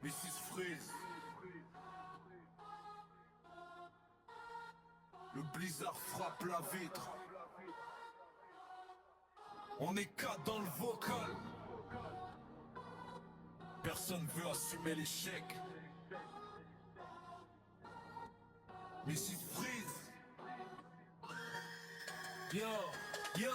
Mrs. Freeze. Le blizzard frappe la vitre. On est quatre dans le vocal. Personne veut assumer l'échec. Mrs. Freeze. Yo, yo,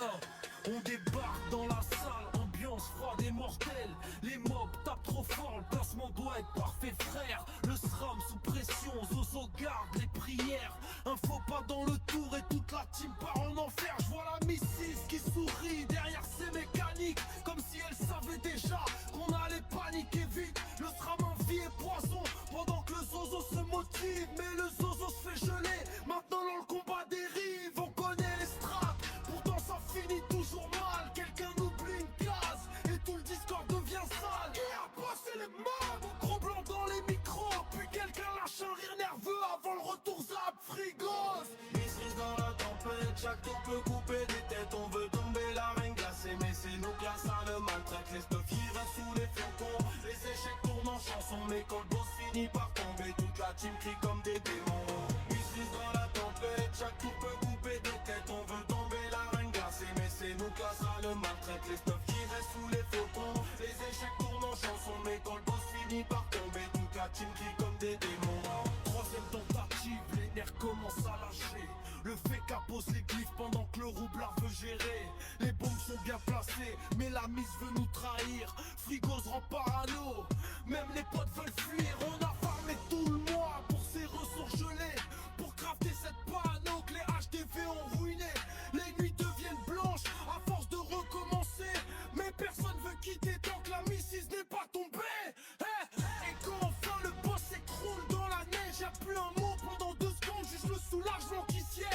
on débarque dans la salle, ambiance froide et mortelle. Les mobs tapent trop fort, le placement doit être parfait frère. Le SRAM sous pression, Zozo garde les prières. Un faux pas dans le tour et toute la team part en enfer. Je vois la Mrs qui sourit derrière ses mécaniques, comme si elle savait déjà qu'on allait paniquer vite. Le SRAM envie et poison, pendant que le Zozo se motive. Mais le Zozo se fait geler, maintenant dans le combat dérive. On connaît les strates, pourtant ça finit toujours mal. Quelqu'un oublie une case et tout le Discord devient sale. Qui a passé les mobs, gros blanc dans les micros. Puis quelqu'un lâche un rire nerveux avant le retour zap frigos. Mrs dans la tempête, chaque tour peut couper des têtes. On veut tomber la reine glacée, mais c'est nous que la salle maltraite. Les stuff qui restent sous les flocons, les échecs tournent en chanson. Mais quand le boss finit par tomber, toute la team crie comme des démons. Mrs dans la tempête, chaque tour peut couper des têtes. On veut tomber la reine glacée, mais c'est nous que la salle maltraite. Les stuff qui restent sous les flocons, les échecs tournent en chanson. Mais quand le boss finit par tomber, toute la team crie comme des démons. Troisième tentative, les nerfs commencent à lâcher. Le fait pose les glyphes pendant que le roublard veut gérer. Les bombes sont bien placées, mais la mise veut nous trahir. Frigos rend parano, même les potes veulent fuir. On a farmé tout le mois pour ces ressources gelées, pour crafter cette panneau que les HDV ont ruiné. Les nuits deviennent blanches à force de recommencer, mais personne veut quitter tant que la Mrs n'est pas tombée. Et quand enfin le boss s'écroule dans la neige, y'a plus un mot pendant 2 secondes, juste le soulagement qui siège.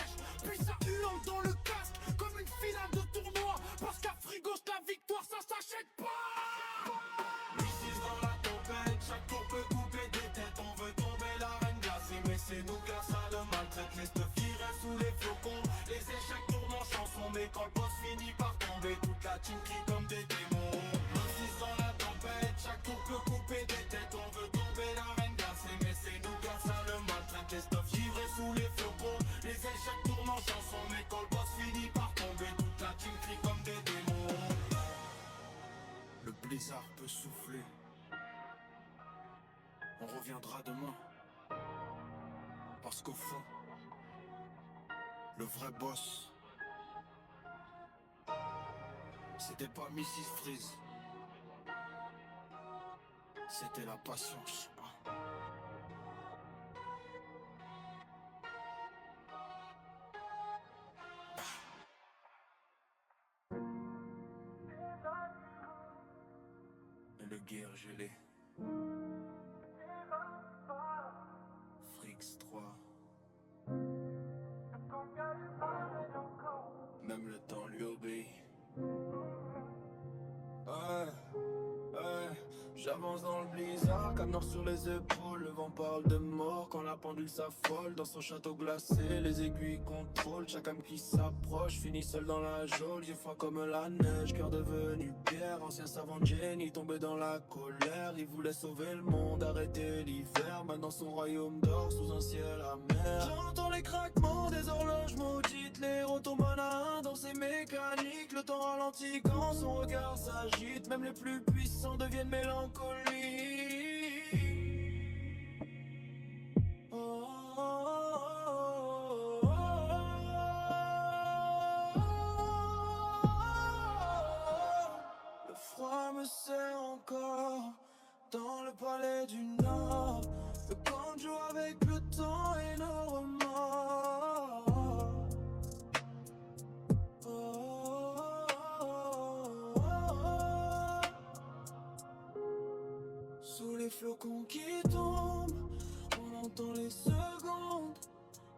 Puis ça hurle dans le casque comme une finale de tournoi, parce qu'à Frigos la victoire ça s'achète pas. Mrs dans la tempête, chaque tour peut couper des têtes. On veut tomber la reine glacée, mais c'est nous que la salle maltraite. Les stuff qui restent sous les flocons, les échecs tournent en chanson. Mais quand le boss finit par tomber, toute la team crie comme des démons. Mrs dans la tempête, chaque tour peut couper des têtes. On veut tomber la reine glacée, mais c'est nous que la salle maltraite. Les stuff qui restent sous les flocons, les échecs tournent en chanson. Mais quand le boss finit par tomber, toute la team crie comme des démons. Le blizzard peut souffler. On reviendra demain. Parce qu'au fond, le vrai boss, c'était pas Mrs. Freeze, c'était la patience. Et le guerre gelé. Frix 3. Même le temps lui obéit. J'avance dans le blizzard, canard sur les épaules. Le vent parle de mort quand la pendule s'affole. Dans son château glacé, les aiguilles contrôlent chaque âme qui s'approche. Finit seul dans la geôle, j'ai froid comme la neige. Cœur devenu pierre, ancien savant Jenny tombé dans la colère. Il voulait sauver le monde, arrêter l'hiver. Maintenant son royaume dort sous un ciel amer. J'entends les craquements des horloges maudites. Les retombent à un dans ses mécaniques. Le temps ralentit quand son regard s'agite. Même les plus puissants deviennent mélancoliques. Le froid me serre encore dans le palais du Nord. Le camp joue avec le temps et nos remords. Sous les flocons qui tombent, on entend les secondes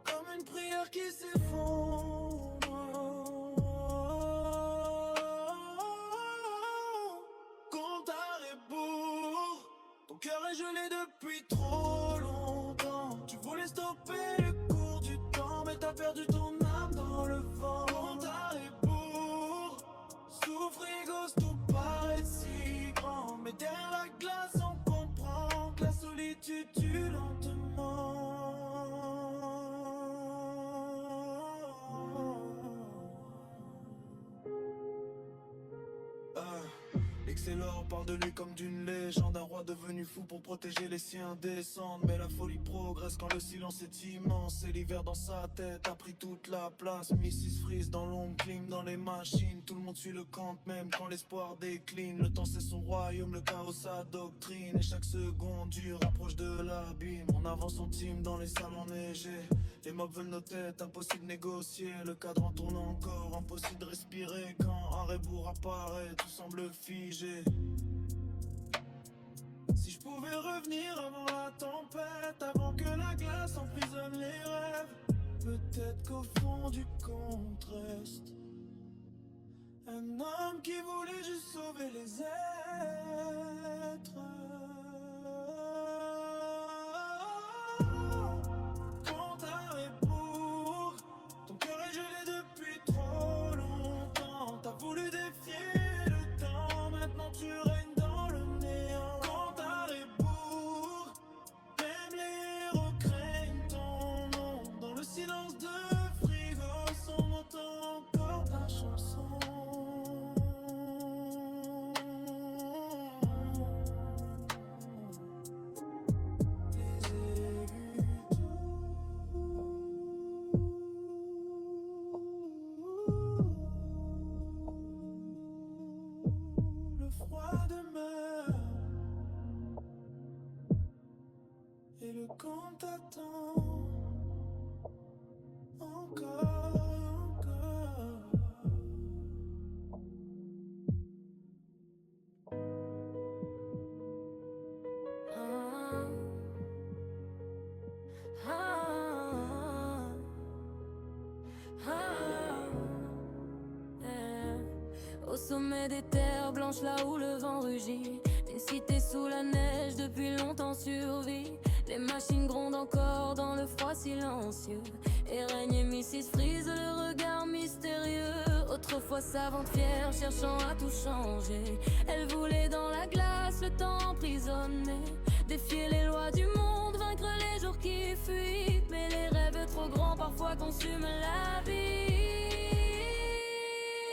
comme une prière qui s'effondre. Compte à rebours, ton cœur est gelé depuis trop longtemps. Tu voulais stopper le cours du temps, mais t'as perdu ton âme dans le vent. Compte à rebours, sous frigos tout paraît si grand, mais derrière la glace on comprend que la Taylor parle de lui comme d'une légende, un roi devenu fou pour protéger les siens descendent. Mais la folie progresse quand le silence est immense et l'hiver dans sa tête a pris toute la place. Mrs. Freeze dans l'ombre, clim dans les machines, tout le monde suit le camp même quand l'espoir décline. Le temps c'est son royaume, le chaos sa doctrine, et chaque seconde dure rapproche de l'abîme. On avance son team dans les salles enneigées, les mobs veulent nos têtes, impossible de négocier. Le cadran tourne encore, impossible de respirer quand un rebours apparaît, tout semble figé. Si je pouvais revenir avant la tempête, avant que la glace emprisonne les rêves, peut-être qu'au fond du contraste, un homme qui voulait juste sauver les êtres. Compte à rebours, ton cœur est gelé depuis trop longtemps. T'as voulu défier le temps, maintenant tu règnes dans le néant. Compte à rebours, même les héros craignent ton nom. Dans le silence de frigo, on entend encore ta chanson. Le froid demeure et le compte attend encore et encore. Au sommet des terres blanches, là où le vent rugit, une cité sous la neige depuis longtemps survit. Les machines grondent encore dans le froid silencieux, et règne Mrs. Freeze, le regard mystérieux. Autrefois savante fière, cherchant à tout changer, elle voulait dans la glace le temps emprisonné, défier les lois du monde, vaincre les jours qui fuient. Mais les rêves trop grands parfois consument la vie.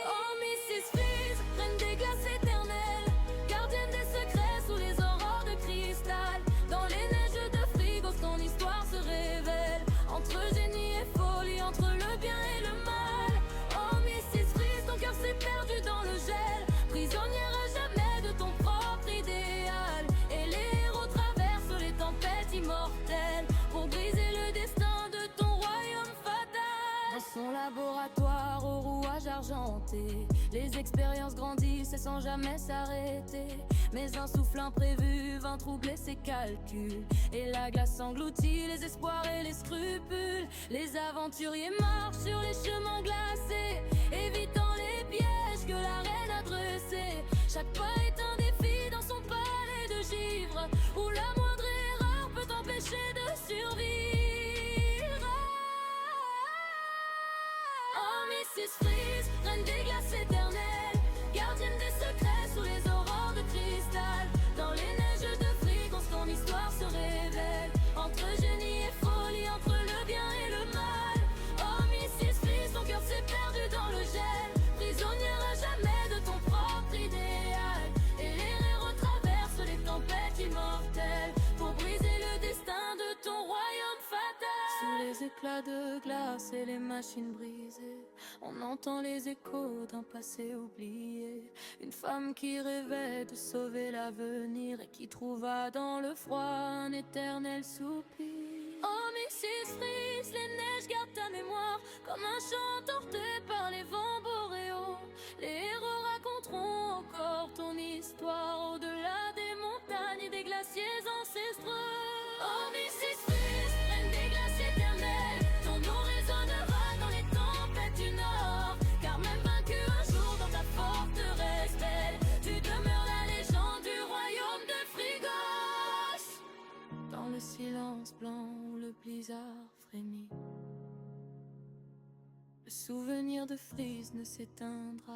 Oh Mrs. Freeze, reine des glaces éternelles, gardienne des secrets sous les aurores de cristal. Dans les neiges de frigo, ton histoire se révèle, entre génie et folie, entre le bien et le mal. Oh Mrs. Freeze, ton cœur s'est perdu dans le gel, prisonnière à jamais de ton propre idéal. Et les héros traversent les tempêtes immortelles pour briser le destin de ton royaume fatal. Dans son laboratoire au rouage argenté, les expériences grandissent et sans jamais s'arrêter. Mais un souffle imprévu vint troubler ses calculs, et la glace engloutit les espoirs et les scrupules. Les aventuriers marchent sur les chemins glacés, évitant les pièges que la reine a dressés. Chaque pas est un défi dans son palais de givre, où la moindre erreur peut t'empêcher de survivre. Oh Mrs. Freeze, reine des glaces éternelles, gardienne des secrets sous les aurores de cristal. Dans les neiges de frigo, ton histoire se révèle, entre génie et folie, entre le bien et le mal. Oh Mrs. Freeze, ton cœur s'est perdu dans le gel, prisonnière à jamais de ton propre idéal. Et les héros traversent les tempêtes immortelles pour briser le destin de ton royaume fatal. Sous les éclats de glace et les machines brisées, on entend les échos d'un passé oublié. Une femme qui rêvait de sauver l'avenir et qui trouva dans le froid un éternel soupir. Oh Mrs. Freeze, les neiges gardent ta mémoire comme un chant porté par les vents boréaux. Les héros raconteront encore ton histoire au-delà des montagnes et des glaciers ancestraux. Oh Mrs. Freeze, reine des glaces éternelles, ton nom résonnera dans les tempêtes du Nord. Car même vaincu un jour dans ta forteresse belle, tu demeures la légende du royaume de Frigos. Dans le silence blanc où le blizzard frémit, le souvenir de Freeze ne s'éteindra